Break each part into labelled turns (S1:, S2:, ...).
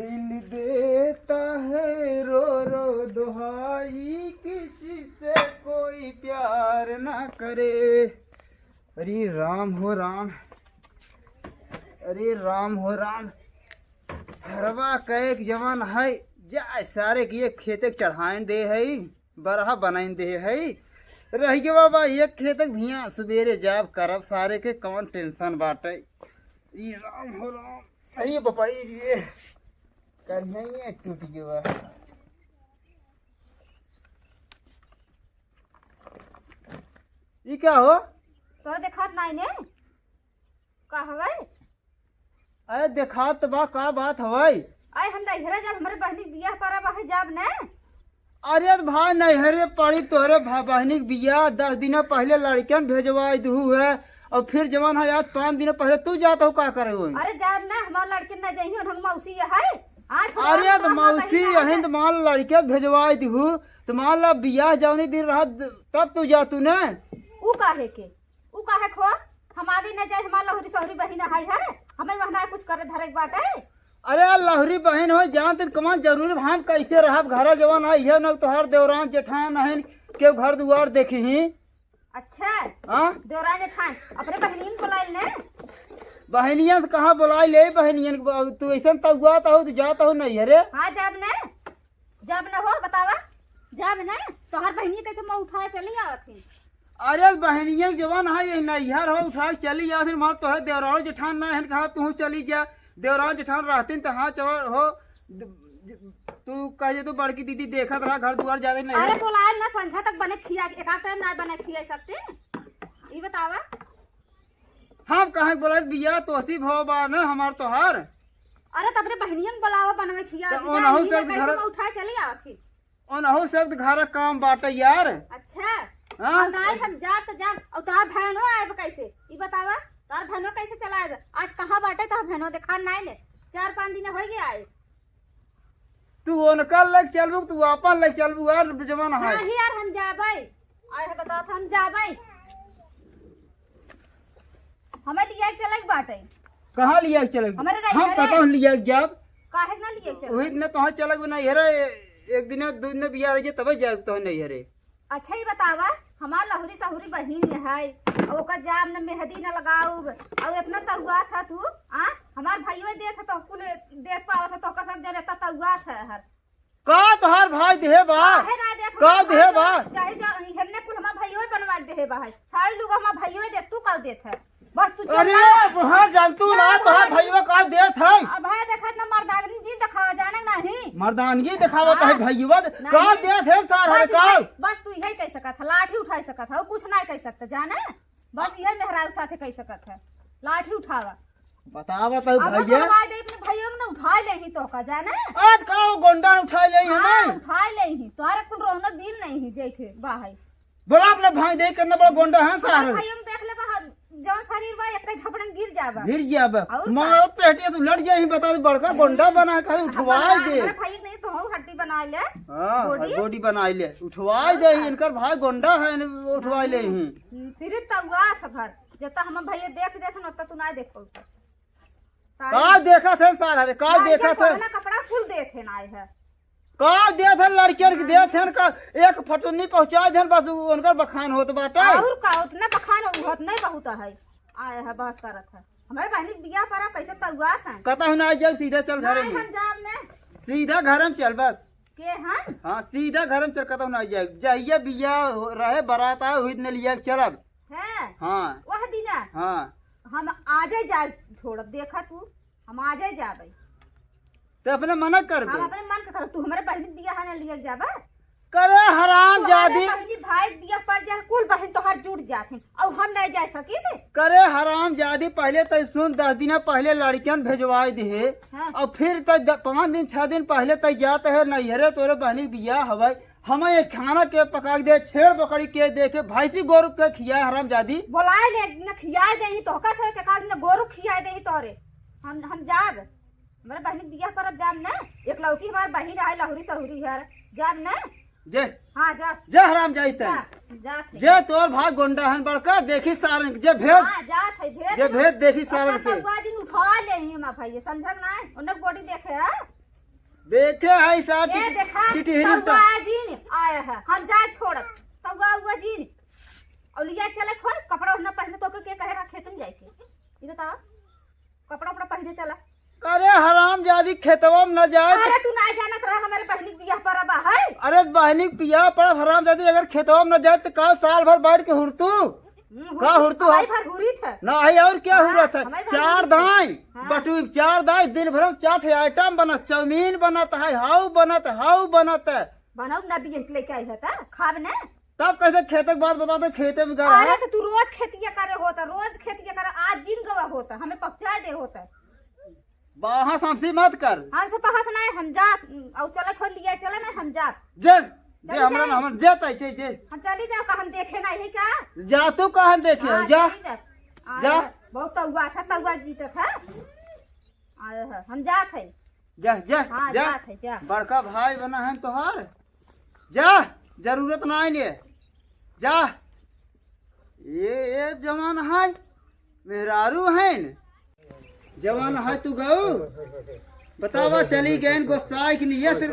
S1: दिल देता है रो रो दुहाई, किसी से कोई प्यार ना करे। अरे राम हो राम, अरे राम हो राम। सरवा कैक जवान है जा सारे की एक खेत चढ़ाइन दे है, बरहा बनाइन दे है। रह गए बाबा एक खेत भिया सवेरे जाब करब सारे के कौन टेंशन बाटे। ई राम हो राम। अरे बापा ये करिए टूट गया। ये क्या हो
S2: तोरा देखात नहीं ने का हवाई?
S1: अरे देखात बा का बात हवाई?
S2: आए हम नैहरा जब हमारे बहनी बियाह पर वहाँ जाब ने।
S1: अरे भाई नैहरे पड़ी तोरे बहनी के बियाह 10 दिन पहले लड़कियन भेजवा दू है और फिर जवान है आज 5 दिन पहले तू जाता हो का करे हो?
S2: अरे जाब ना हमार लड़की न जाइए हम मौसी है आज।
S1: अरे तो मौसी यही तो मान लड़के भेजवा दू तो मान ला बियाह जवनी दिन रहा तब तू जा तू न।
S2: ऊ काहे के ऊ काहे खो हम आगे न जाए हमार लहरी सहरी बहिन है हमें वहाँ कुछ करे धरे के बाटे।
S1: अरे लहरी बहन हो जान तो कमान जरूरी हम कैसे रह घर जवान है यह न तोहर देवरान जेठान है के घर दुआर देखी ही।
S2: अच्छा
S1: हाँ
S2: देवरान जेठान अपने बहनियन बुलाइल ने।
S1: बहनियन से कहाँ बुलाई ले बहनियन तू ऐसा तगुआ हो तो जाता हो नहीं अरे।
S2: हाँ जब न हो बतावा जब न तोहर बहनी कैसे मैं उठाए चली आवत थी।
S1: अरे बहनियन जवान है ये नैहर हो उठा चली जा मान तो है देवरान जेठान ना है कहा तू चली जा देवरान जेठान रहती तो हाँ चवर हो तू कहे तू बड़की दीदी देखत रहा घर दुआर ज्यादा नहीं।
S2: अरे बोलायल ना संझा तक बने खिया एक टाइम ना बने खिया सकते ये बतावा।
S1: हम कहे बोला बिया तो हसी भव बा न हमार तोहार।
S2: अरे तबरे बहनियन बुलावा बनवे खिया
S1: तो ओनहु से घर
S2: उठा चली आवत।
S1: ओनहु से घर काम बाटे यार।
S2: अच्छा
S1: हाँ
S2: नहीं हम जा और तार बहनो आए कैसे ये बतावा तार बहनो कैसे चलाए आज कहाँ बाटे तार बहनो देखा नहीं ले 4-5 दिन हो गया आए।
S1: तू उनका लग चलबू तू अपन लग चलबू यार जवान है।
S2: नहीं यार हम जाबे आए है बताओ हम जाबे हमें लिया चलक बाटे।
S1: कहाँ लिया चलग हम पता हूँ लिया जब
S2: काहे ना लिया चल
S1: वही न तो चलग नहीं हरे एक दिन 2 दिन बिया रही तब जाग तो नहीं हरे।
S2: अच्छा ही बतावा हमार लहुरी सहुरी बहिन है और ओकर जाम न मेहंदी न लगाऊ और इतना तहुआ था तू आ हमार भाईयो देत तो कुल देत पावत तो का सब जने तहुआ था हर
S1: का तोहार भाई देहे बा
S2: है ना देत
S1: का देहे बा
S2: चाहे हमने कुल हमार भाईयो बनवा देहे बा है सारे लोग हमार भाईयो दे तू का देत है बस तू चल।
S1: अरे वहां जानतू ना तोहार भाईवा का देत है।
S2: अब है देखत न मर्दागनी जी दिखावा जाने नहीं
S1: मर्दानगी दिखावत है भाईवा का देत है सार हर का।
S2: बस तू यही कह सकत है लाठी उठा सकत है कुछ नहीं कह सकता जाने बस यही मेहरारू साथे कह सकत है लाठी उठावा
S1: बतावा तो भैया
S2: दे अपने भाइयों ने उठा ले ही तो का जाने
S1: आज का वो गोंडा उठा ले हमें
S2: उठा ले ही तोहरा कुल रोना बिल नहीं ही जेठे बाहर
S1: बोला अपने भाई देख कितना बड़ा गोंडा है सार
S2: भाइयों देख ले बाहर जौन शरीर बा एक झपड़न गिर जाबा
S1: गिर जाबा मार पेटिया तू लड़ जाई बता बड़का गोंडा बना के उठवाई दे।
S2: अरे भाई नहीं तो हम हड्डी बना ले
S1: हां बॉडी बनाई ले उठवाई दे इनकर भाई गोंडा है उठवाई ले ही
S2: सिर्फ तवा सफर जता हम भैया देख न तू ना देखो
S1: का देखा थे सार हरे का देखा थे
S2: कपड़ा फुल देथे ना है
S1: का दे थे लड़कियन के दे थे का एक फटुन्नी पहुंचा दे बस उनका बखान होत बाटे
S2: और का उतना बखान होत नहीं बहुत है आए है बस करत है हमारे बहनी बियाह पर कैसे तहुआ था
S1: कता हूं ना जाए सीधा चल घर में
S2: हम जाब ने
S1: सीधा घर में चल बस
S2: के हां
S1: हां सीधा घर में चल कता हूं ना जाए जाइए बियाह रहे बारात आए हुई ने लिया चलब
S2: है
S1: हां
S2: वह दिना
S1: हां
S2: हम आजे जा छोड़ देखा तू हम आजे जाबे
S1: तो अपने मना कर
S2: हम अपने मन के कर तू हमारे बहनी बियाह न लिया जाबा
S1: करे हराम जादी
S2: बहनी भाई बियाह पर जा कुल बहन तोहर जुट जाथे और हम नहीं जा सकी थे
S1: करे हराम जादी पहले तो सुन 10 दिन पहले लड़कियन भेजवाई दे
S2: हाँ।
S1: और फिर तो 5 दिन 6 दिन पहले तक जाते है नैहरे तोरे बहनी बियाह हवाई हमें ये खाना के पका दे छेड़ बकरी के देखे भैंसी गोरु के खिया हराम जादी
S2: बोलाए ले न खियाए दे तो का से के काज न गोरु खियाए दे तोरे हम जाब हमारे बहनी बियाह पर अब जाब ना एक लौकी हमार बहन है लहुरी सहुरी है जाब ना
S1: जे
S2: हां जा
S1: जे हराम जाईते
S2: जा
S1: जे तोर भाई गोंडा हन बड़का देखी सारन जे भेद
S2: हां जा थे भेद
S1: जे भेद देखी सारन के
S2: तब दिन उठा ले ही मा भाई समझक ना उनक बॉडी देखे है
S1: देखे है साथ
S2: ये देखा
S1: टिटहरी
S2: तउआ जीन आया है हम जाए छोड़त तउआ हुआ जीन और लिया चले खोल कपड़ा उड़ना पहने तो के कहे रहा खेतन जाए के ये बताओ कपड़ा उपड़ा पहने चला।
S1: अरे हराम जादी खेतवा में न जाए
S2: अरे तू ना जानत रहा हमारे बहनी बियाह पर अब है।
S1: अरे बहनी पिया पड़ा हराम जादी अगर खेतवा में न जाए तो का साल भर बैठ के हुरतू का हुरतू
S2: भाई भर हुरी था
S1: ना है और क्या
S2: हाँ,
S1: हो रहा था
S2: हमारे घर
S1: चार
S2: में
S1: दाई
S2: हाँ।
S1: बटू चार दाई दिन भर में 4 आइटम बनत चाउमीन बनत है हाउ बनत है
S2: बनाऊ ना बियाह लेके आई है ता खाब ने
S1: तब कैसे खेते के बात बता दो खेते में घर
S2: अरे
S1: है
S2: तो तू रोज खेतिया करे होता रोज खेतिया करे आज जिन गवा होता हमें पहुंचा दे होता
S1: बाहा समसी मत कर
S2: हम से पहास ना हम जा और चले खोल लिया चले ना हम जा
S1: जे जे हमरा ना हम जे तै जे
S2: हम चली जा का हम देखे ना है का
S1: जा तू कहां देखे
S2: हाँ,
S1: जा
S2: चली जा
S1: जा।
S2: बहुत तउआ था तउआ जीता था आया है हम जात है
S1: जा जा
S2: हाँ
S1: जा
S2: जात है जा
S1: बड़का भाई बना है तोहार जा जरूरत ना है जा ये जमाना है मेहरारू है जवान है तू गऊ बतावा चली गए गोसाई के लिए फिर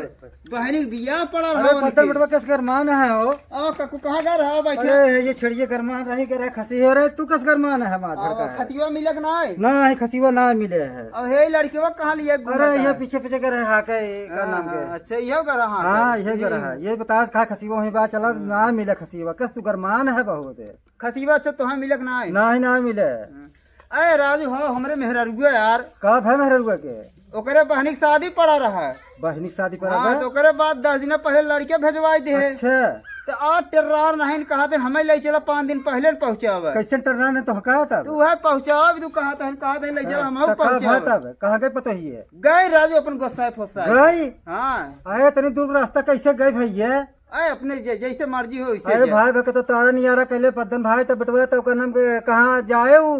S1: बहनी बियाह पड़ा रहा
S3: पत्थर बटवा कस गरमान है हो
S1: आ ककू कहां जा रहा बैठे
S3: अरे ये छिड़िए गरमान रही करे खसी है रे तू कस गरमान है हमार घर का है।
S1: खतिया मिलक ना है
S3: ना है खसीवा ना मिले है।
S1: और हे लड़कीवा कहां लिए
S3: अरे ये पीछे पीछे करे हा के का नाम के
S1: अच्छा ये कर रहा
S3: हाँ ये कर है ये बता खा खसीवा वहीं बा चला ना मिले खसीवा कस तू गरमान है बहुत
S1: खतिवा अच्छा तो मिलक ना है
S3: ना ही ना मिले।
S1: अरे राजू हो हमरे मेहरारुआ यार
S3: कब है मेहर रुआ के
S1: ओकरे बहनी के शादी पड़ा रहा है
S3: बहनी की शादी पर
S1: हाँ तो ओकरे बाद 10 दिन पहले लड़के भेजवाई दे
S3: अच्छा
S1: तो आज टेर्रार नहीं कहा थे हमें ले चला 5 दिन पहले पहुंचावे
S3: कैसे टरना ने तो हकाया था
S1: तू है पहुंचावा भी तू कहा था ले चला हम पहुंचावे
S3: तब कहाँ गए पता ही है
S1: गए राजू अपन गोसाई फोसाई
S3: गई
S1: हाँ
S3: आए तनी दूर रास्ता कैसे गए भैया
S1: अरे अपने जैसे मर्जी हो वैसे
S3: अरे
S1: जा।
S3: भाई भके तो तारा नहीं आ रहा कहले पद्दन भाई तो बटवा तो ओकर नाम के कहाँ जाए वो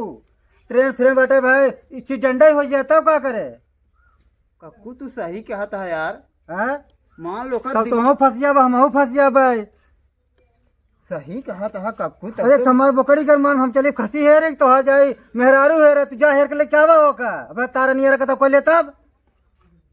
S3: ट्रेन फ्रेन बैठे भाई इसी डंडा ही हो जाता है, का करे
S1: कक्कू तू सही कहा था यार
S3: हैं
S1: मान लो कर
S3: तब तो हम फंस जाब हम फंस जाब
S1: सही कहा था कक्कू तब
S3: अरे
S1: तो-
S3: तुम्हार बोकड़ी कर मान हम चली खसी है रे तो हा जाए मेहरारू है रे तू जा हेर के ले क्या हो का अब तारा नहीं आ रहा तो कोई ले तब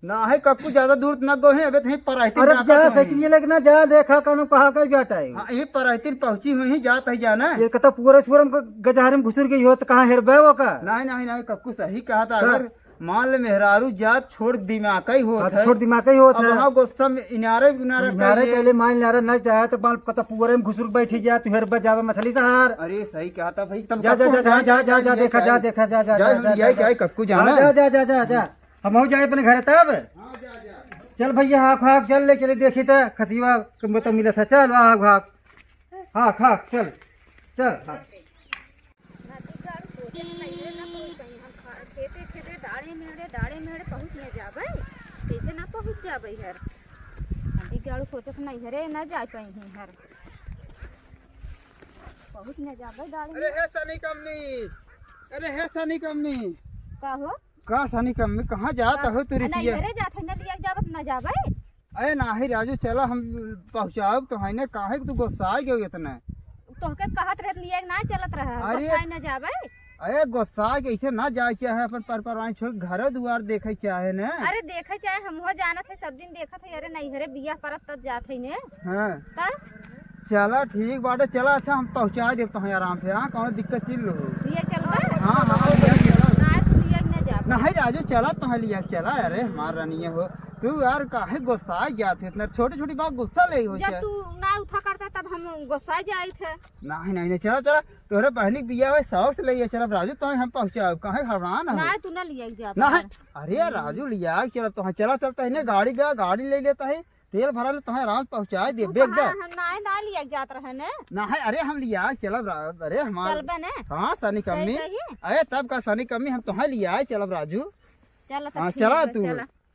S1: ना है कक्कू ज्यादा दूर न गो है अबे यहीं पर रहती
S3: अरे जा साइकिल लेके ना जा देखा कानू कहाँ का जाता है
S1: हाँ यहीं पर रहती पहुंची हुई ही जात है जाना
S3: ये कहता पूरे सूरम को गजहरे में घुसुर गई हो तो कहाँ हेरबे वो का
S1: नहीं कक्कू सही कहा था अगर मान ले मेहरारू जात छोड़ दिमाग ही होत है
S3: छोड़ दिमाग ही होता
S1: अब
S3: है
S1: वहाँ गुस्सा में इनारे
S3: नारे
S1: कर लिए।
S3: पहले मान नारे न जाए तो बाल कता पूरे में घुसुर बैठी जा तू हेरबे जावे मछली सहार
S1: अरे सही कहा था भाई तब
S3: जा जा जा जा जा जा जा देखा जा देखा जा जा जा जा
S1: यही क्या है कक्कू जाना
S3: जा जा जा जा जा हम हो जाए अपने घर तब चल भैया हाक हाक चल ले चले देखी था खसीवा तो मिला था चल हाक हाक हाक हाक चल चल हाक।
S2: डाड़े मेड़े पहुँच न जाबे कैसे ना पहुँच जाबे हर नदी गाड़ू सोचत नहीं हरे ना जा पाई हर पहुँच न जाबे डाड़े
S1: अरे है सनी कम्मी अरे है सनी कम्मी
S2: का हो
S1: का सनी कम्मी कहाँ जाता हो तू
S2: नहीं
S1: रिसिया
S2: हरे जात है ना लिया जाबत ना जाबे
S1: अरे नाही राजू चला हम पहुँचाओ तो है ना काहे तू गुस्सा गयो इतना
S2: तोहके कहत रहत लिया ना चलत रहा
S1: अरे-
S2: गुस्सा न जाबे
S1: अरे गुस्सा कैसे ना जाए चाहे अपन परपराई छोड़ घर दुआर देखे चाहे न
S2: अरे देखे चाहे हम हो जानत है सब दिन देखत है अरे नहीं हरे बियाह परब तब जात है ने
S1: हाँ
S2: तब
S1: चला ठीक बाटे चला अच्छा हम पहुँचा देव तो आराम से हाँ कौन दिक्कत चिल लो
S2: लिया चलबे
S1: हाँ हाँ चला
S2: ना तू लिया न जाबे
S1: नहीं राजू चला तो लिया चला अरे हमार रानिया हो तू यार काहे गुस्सा जाते इतना छोटी छोटी बात गुस्सा ले हो
S2: जब तू ना उठा करता तब हम गुस्सा जाए थे
S1: नहीं चला चला तोहरे बहनी के बिया हुआ शौक से ले चला राजू तो हम पहुँचाओ काहे घबरा ना
S2: ना तू ना लिया जा
S1: नहीं अरे राजू लिया चला तो चला चलता है ना गाड़ी गया गाड़ी ले लेता है तेल भरा ले तुम्हें आराम पहुँचा दे बेच दे
S2: हम ना लिया जात रहे ने
S1: नहीं अरे हम लिया चला अरे हमारे
S2: चलबे ने
S1: हाँ सनी कम्मी
S2: सही
S1: अरे तब का सनी कम्मी हम तुम्हें लिया चला राजू
S2: चल
S1: हाँ चला तू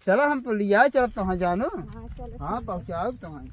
S1: चला हम लिया चला तुम्हें जानो
S2: हाँ चल
S1: हाँ पहुँचाओ तुम्हें